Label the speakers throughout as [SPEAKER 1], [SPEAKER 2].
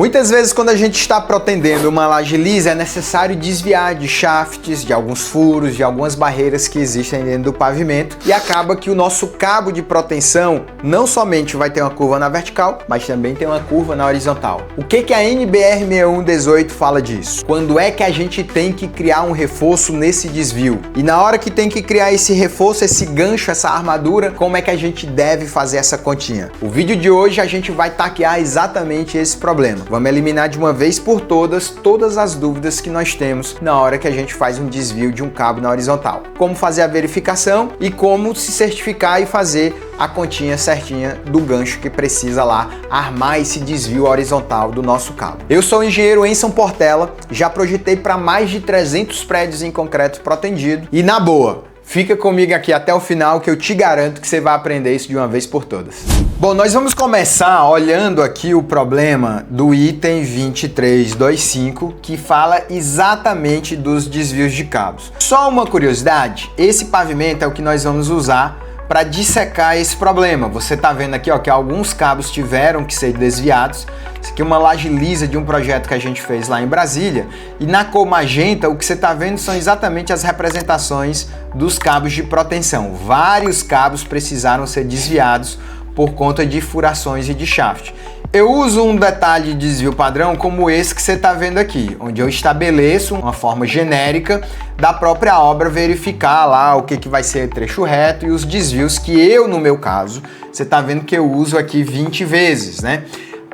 [SPEAKER 1] Muitas vezes quando a gente está protendendo uma laje lisa é necessário desviar de shafts, de alguns furos, de algumas barreiras que existem dentro do pavimento e acaba que o nosso cabo de proteção não somente vai ter uma curva na vertical, mas também tem uma curva na horizontal. O que a NBR 6118 fala disso? Quando é que a gente tem que criar um reforço nesse desvio? E na hora que tem que criar esse reforço, esse gancho, essa armadura, como é que a gente deve fazer essa continha? O vídeo de hoje a gente vai taquear exatamente esse problema. Vamos eliminar de uma vez por todas as dúvidas que nós temos na hora que a gente faz um desvio de um cabo na horizontal. Como fazer a verificação e como se certificar e fazer a continha certinha do gancho que precisa lá armar esse desvio horizontal do nosso cabo. Eu sou o engenheiro Enson Portela, já projetei para mais de 300 prédios em concreto protendido e na boa, fica comigo aqui até o final que eu te garanto que você vai aprender isso de uma vez por todas. Bom, nós vamos começar olhando aqui o problema do item 2325, que fala exatamente dos desvios de cabos. Só uma curiosidade, esse pavimento é o que nós vamos usar para dissecar esse problema. Você tá vendo aqui, ó, que alguns cabos tiveram que ser desviados. Isso aqui é uma laje lisa de um projeto que a gente fez lá em Brasília. E na cor magenta, o que você tá vendo são exatamente as representações dos cabos de proteção. Vários cabos precisaram ser desviados por conta de furações e de shaft. Eu uso um detalhe de desvio padrão como esse que você está vendo aqui, onde eu estabeleço uma forma genérica da própria obra, verificar lá o que vai ser trecho reto e os desvios que eu, no meu caso, você está vendo que eu uso aqui 20 vezes, né?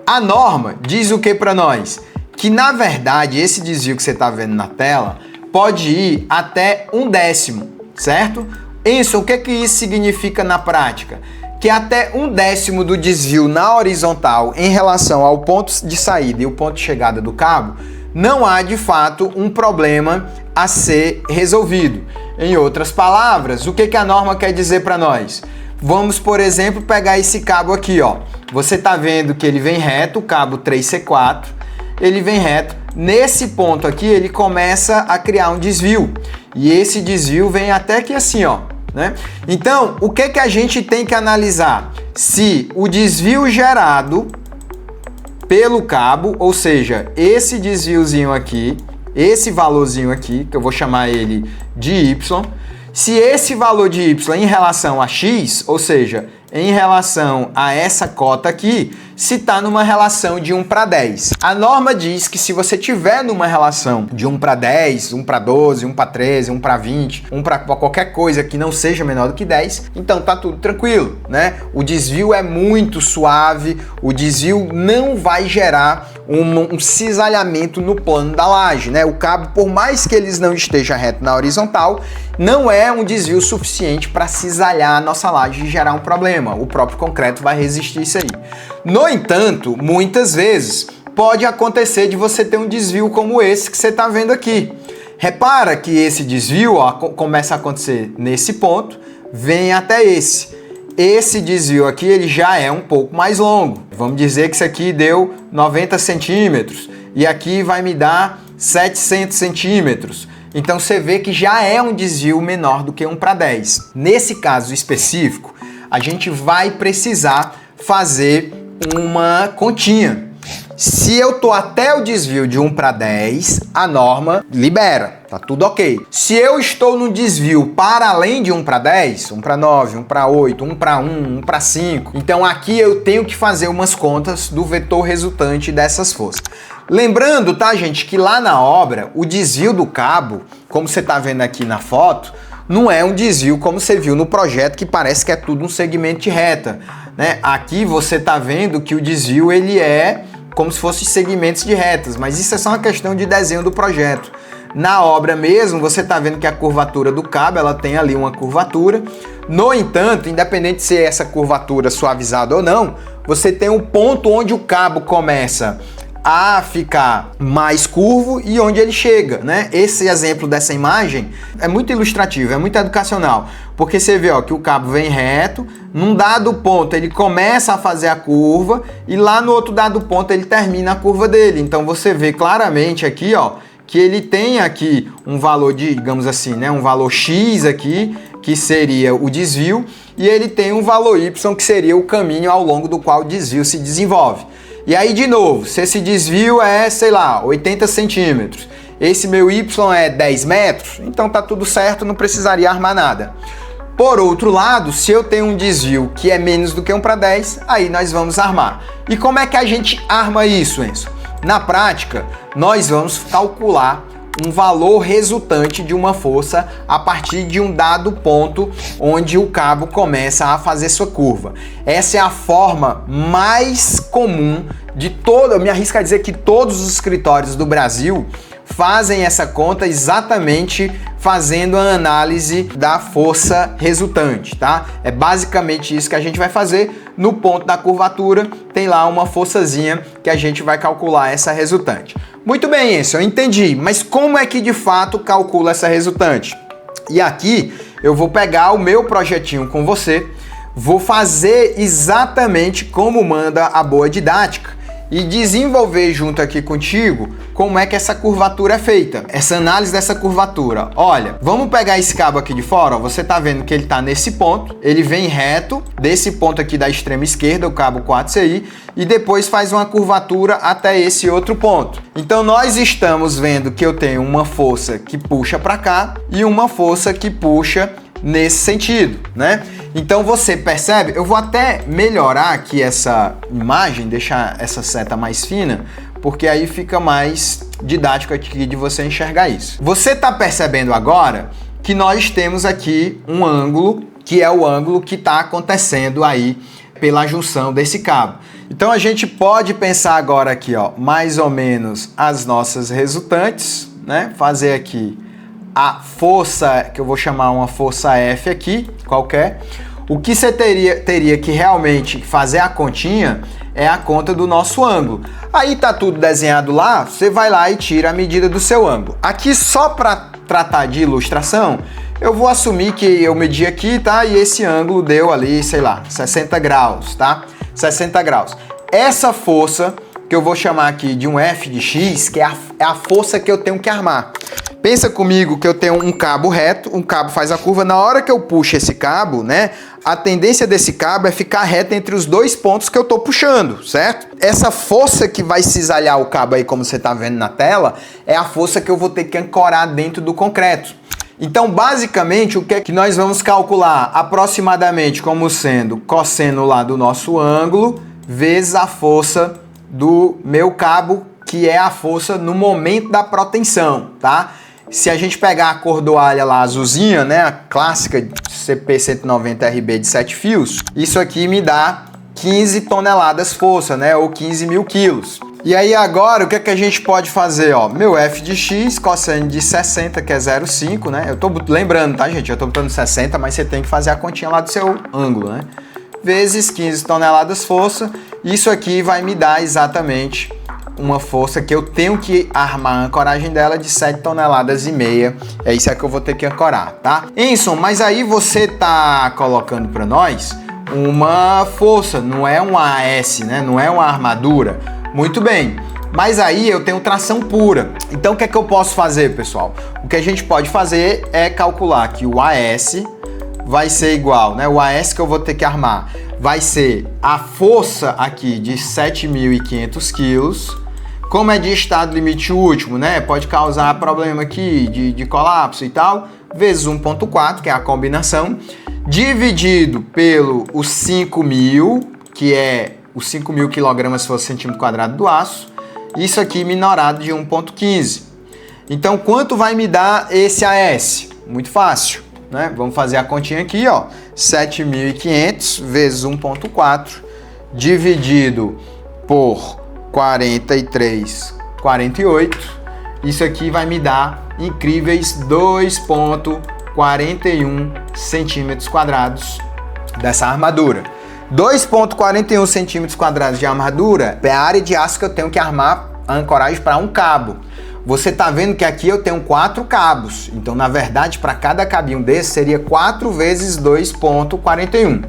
[SPEAKER 1] A norma diz o que para nós? Que na verdade esse desvio que você está vendo na tela pode ir até 1/10, certo? Enson, o que isso significa na prática? Que até 1/10 do desvio na horizontal em relação ao ponto de saída e o ponto de chegada do cabo, não há de fato um problema a ser resolvido. Em outras palavras, o que a norma quer dizer para nós? Vamos, por exemplo, pegar esse cabo aqui, ó. Você está vendo que ele vem reto, o cabo 3C4, ele vem reto. Nesse ponto aqui, ele começa a criar um desvio. E esse desvio vem até aqui assim, ó. Né? Então, o que a gente tem que analisar? Se o desvio gerado pelo cabo, ou seja, esse desviozinho aqui, esse valorzinho aqui, que eu vou chamar ele de Y, se esse valor de Y em relação a X, ou seja, em relação a essa cota aqui, se está numa relação de 1/10. A norma diz que se você tiver numa relação de 1/10, 1/12, 1/13, 1/20, 1 para qualquer coisa que não seja menor do que 10, então tá tudo tranquilo, né? O desvio é muito suave, o desvio não vai gerar um cisalhamento no plano da laje, né? O cabo, por mais que eles não esteja reto na horizontal, não é um desvio suficiente para cisalhar a nossa laje e gerar um problema. O próprio concreto vai resistir isso aí. No entanto, muitas vezes pode acontecer de você ter um desvio como esse que você está vendo aqui. Repara que esse desvio, ó, começa a acontecer nesse ponto, vem até esse. Esse desvio aqui ele já é um pouco mais longo. Vamos dizer que isso aqui deu 90 centímetros e aqui vai me dar 700 centímetros. Então você vê que já é um desvio menor do que 1/10. Nesse caso específico, a gente vai precisar fazer uma continha. Se eu tô até o desvio de 1/10, a norma libera, tá tudo ok. Se eu estou no desvio para além de 1/10, 1/9, 1/8, 1/1, 1/5, então aqui eu tenho que fazer umas contas do vetor resultante dessas forças. Lembrando, tá, gente, que lá na obra, o desvio do cabo, como você tá vendo aqui na foto, não é um desvio como você viu no projeto, que parece que é tudo um segmento de reta, né? Aqui você tá vendo que o desvio ele é como se fossem segmentos de retas, mas isso é só uma questão de desenho do projeto. Na obra mesmo, você tá vendo que a curvatura do cabo, ela tem ali uma curvatura. No entanto, independente de ser essa curvatura suavizada ou não, você tem um ponto onde o cabo começa a ficar mais curvo e onde ele chega, né? Esse exemplo dessa imagem é muito ilustrativo, é muito educacional, porque você vê, ó, que o cabo vem reto, num dado ponto ele começa a fazer a curva e lá no outro dado ponto ele termina a curva dele. Então você vê claramente aqui, ó, que ele tem aqui um valor de, digamos assim, né, um valor X aqui, que seria o desvio, e ele tem um valor Y, que seria o caminho ao longo do qual o desvio se desenvolve. E aí, de novo, se esse desvio é, sei lá, 80 centímetros, esse meu Y é 10 metros, então tá tudo certo, não precisaria armar nada. Por outro lado, se eu tenho um desvio que é menos do que 1/10, aí nós vamos armar. E como é que a gente arma isso, Enzo? Na prática, nós vamos calcular um valor resultante de uma força a partir de um dado ponto onde o cabo começa a fazer sua curva. Essa é a forma mais comum de toda, eu me arrisco a dizer que todos os escritórios do Brasil fazem essa conta exatamente fazendo a análise da força resultante, tá? É basicamente isso que a gente vai fazer. No ponto da curvatura tem lá uma forçazinha que a gente vai calcular essa resultante. Muito bem, Enzo, eu entendi, mas como é que de fato calcula essa resultante? E aqui eu vou pegar o meu projetinho com você, vou fazer exatamente como manda a boa didática e desenvolver junto aqui contigo como é que essa curvatura é feita, essa análise dessa curvatura. Olha, vamos pegar esse cabo aqui de fora, ó, você tá vendo que ele tá nesse ponto, ele vem reto desse ponto aqui da extrema esquerda, o cabo 4CI, e depois faz uma curvatura até esse outro ponto. Então nós estamos vendo que eu tenho uma força que puxa para cá e uma força que puxa nesse sentido, né? Então você percebe, eu vou até melhorar aqui essa imagem, deixar essa seta mais fina, porque aí fica mais didático aqui de você enxergar isso. Você está percebendo agora que nós temos aqui um ângulo, que é o ângulo que está acontecendo aí pela junção desse cabo. Então a gente pode pensar agora aqui, ó, mais ou menos as nossas resultantes, né? Fazer aqui a força, que eu vou chamar uma força F aqui, qualquer. O que você teria que realmente fazer a continha é a conta do nosso ângulo. Aí tá tudo desenhado lá, você vai lá e tira a medida do seu ângulo. Aqui só para tratar de ilustração, eu vou assumir que eu medi aqui, tá? E esse ângulo deu ali, sei lá, 60 graus, tá? 60 graus. Essa força, que eu vou chamar aqui de um F de X, que é a força que eu tenho que armar. Pensa comigo que eu tenho um cabo reto, um cabo faz a curva, na hora que eu puxo esse cabo, né, a tendência desse cabo é ficar reto entre os dois pontos que eu tô puxando, certo? Essa força que vai cisalhar o cabo aí, como você tá vendo na tela, é a força que eu vou ter que ancorar dentro do concreto. Então, basicamente, o que é que nós vamos calcular? Aproximadamente como sendo cosseno lá do nosso ângulo, vezes a força do meu cabo, que é a força no momento da protensão, tá? Se a gente pegar a cordoalha lá azulzinha, né, a clássica CP190RB de 7 fios, isso aqui me dá 15 toneladas força, né, ou 15 mil quilos. E aí agora, o que é que a gente pode fazer, ó? Meu F de X, cosseno de 60, que é 0,5, né? Eu tô lembrando, tá, gente? Eu tô botando 60, mas você tem que fazer a continha lá do seu ângulo, né? Vezes 15 toneladas força, isso aqui vai me dar exatamente uma força que eu tenho que armar a ancoragem dela de 7,5 toneladas. É isso aí que eu vou ter que ancorar, tá? Enson, mas aí você tá colocando para nós uma força, não é um AS, né? Não é uma armadura. Muito bem, mas aí eu tenho tração pura. Então o que é que eu posso fazer, pessoal? O que a gente pode fazer é calcular que o AS vai ser igual, né? O AS que eu vou ter que armar vai ser a força aqui de 7.500 quilos. Como é de estado limite último, né? Pode causar problema aqui de colapso e tal, vezes 1,4, que é a combinação, dividido pelo os 5.000, que é os 5.000 kg por centímetro quadrado do aço, isso aqui minorado de 1,15. Então, quanto vai me dar esse AS? Muito fácil, né? Vamos fazer a continha aqui, ó. 7.500 vezes 1,4 dividido por 43,48. Isso aqui vai me dar incríveis 2,41 centímetros quadrados dessa armadura. 2,41 centímetros quadrados de armadura é a área de aço que eu tenho que armar a ancoragem para um cabo. Você tá vendo que aqui eu tenho 4 cabos, então na verdade para cada cabinho desse seria 4 vezes 2,41.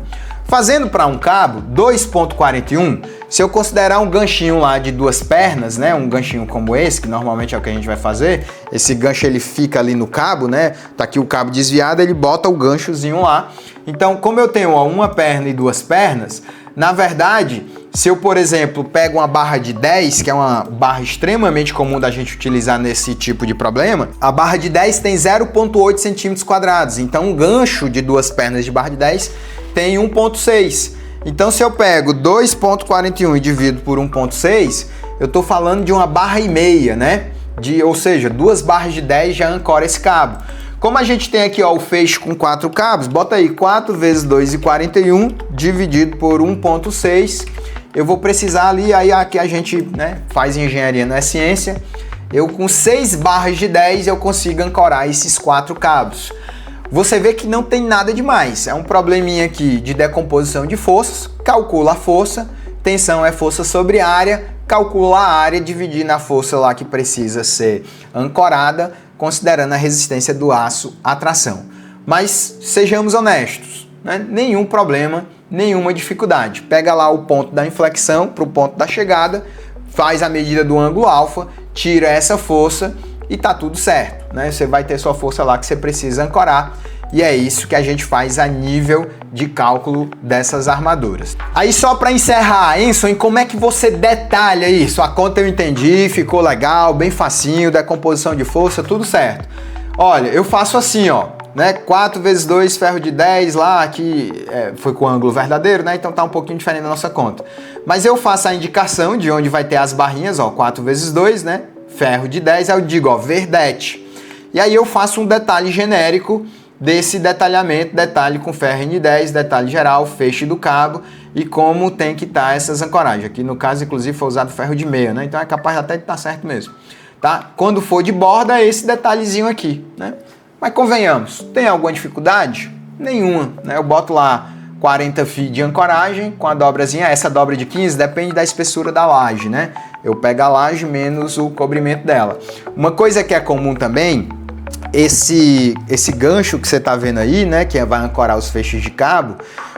[SPEAKER 1] Fazendo para um cabo, 2,41, se eu considerar um ganchinho lá de 2 pernas, né, um ganchinho como esse, que normalmente é o que a gente vai fazer, esse gancho ele fica ali no cabo, né, tá aqui o cabo desviado, ele bota o ganchozinho lá. Então, como eu tenho uma perna e 2 pernas, na verdade, Se eu, por exemplo, pego uma barra de 10, que é uma barra extremamente comum da gente utilizar nesse tipo de problema, a barra de 10 tem 0,8 centímetros quadrados. Então, um gancho de duas pernas de barra de 10 tem 1,6. Então, se eu pego 2,41 e divido por 1,6, eu estou falando de uma barra e meia, né? Ou seja, duas barras de 10 já ancora esse cabo. Como a gente tem aqui, ó, o feixe com 4 cabos, bota aí 4 vezes 2,41 dividido por 1,6. Eu vou precisar ali, aí aqui a gente, né, faz engenharia, não é ciência. Eu com 6 barras de 10 eu consigo ancorar esses 4 cabos. Você vê que não tem nada demais. É um probleminha aqui de decomposição de forças. Calcula a força. Tensão é força sobre área. Calcula a área dividindo a força lá que precisa ser ancorada, considerando a resistência do aço à tração. Mas sejamos honestos, né? Nenhum problema, nenhuma dificuldade. Pega lá o ponto da inflexão para o ponto da chegada, faz a medida do ângulo alfa, tira essa força e tá tudo certo, né? Você vai ter sua força lá que você precisa ancorar. E é isso que a gente faz a nível de cálculo dessas armaduras. Aí só para encerrar, Enson, como é que você detalha isso? A conta eu entendi, ficou legal, bem facinho, decomposição de força, tudo certo. Olha, eu faço assim, ó, né? 4 vezes 2 ferro de 10 lá, aqui foi com o ângulo verdadeiro, né? Então tá um pouquinho diferente da nossa conta. Mas eu faço a indicação de onde vai ter as barrinhas, ó, 4 vezes 2, né? Ferro de 10, aí eu digo, ó, verdete. E aí eu faço um detalhe genérico desse detalhamento, detalhe com ferro N10, detalhe geral, feixe do cabo e como tem que estar essas ancoragens. Aqui no caso, inclusive, foi usado ferro de meia, né? Então é capaz até de estar certo mesmo, tá? Quando for de borda, é esse detalhezinho aqui, né? Mas convenhamos, tem alguma dificuldade? Nenhuma, né? Eu boto lá 40 fios de ancoragem com a dobrazinha, essa dobra de 15 depende da espessura da laje, né? Eu pego a laje menos o cobrimento dela. Uma coisa que é comum também, esse gancho que você está vendo aí, né, que vai ancorar os feixes de cabo,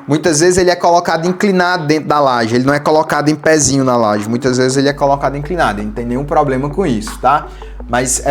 [SPEAKER 1] muitas vezes ele é colocado inclinado dentro da laje, ele não é colocado em pezinho na laje, muitas vezes ele é colocado inclinado, não tem nenhum problema com isso, tá? Mas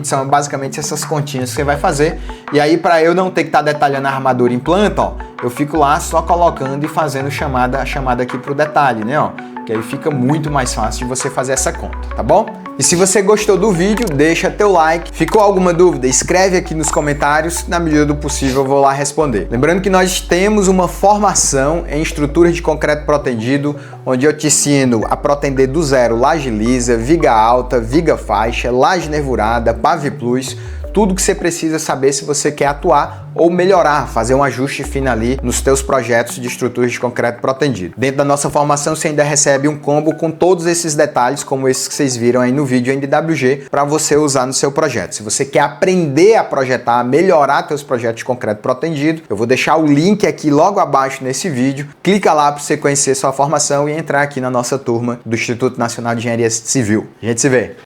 [SPEAKER 1] são basicamente essas continhas que você vai fazer. E aí, para eu não ter que estar detalhando a armadura em planta, ó, eu fico lá só colocando e fazendo a chamada aqui pro detalhe, né, ó, que aí fica muito mais fácil de você fazer essa conta, tá bom? E se você gostou do vídeo, deixa teu like. Ficou alguma dúvida? Escreve aqui nos comentários, na medida do possível eu vou lá responder. Lembrando que nós temos uma formação em estruturas de concreto protendido, onde eu te ensino a protender do zero laje lisa, viga alta, viga faixa, laje nervurada, PaviPlus, tudo que você precisa saber se você quer atuar ou melhorar, fazer um ajuste fino ali nos teus projetos de estruturas de concreto protendido. Dentro da nossa formação você ainda recebe um combo com todos esses detalhes, como esses que vocês viram aí no vídeo em DWG, para você usar no seu projeto. Se você quer aprender a projetar, a melhorar teus projetos de concreto protendido, eu vou deixar o link aqui logo abaixo nesse vídeo. Clica lá para você conhecer sua formação e entrar aqui na nossa turma do Instituto Nacional de Engenharia Civil. A gente se vê!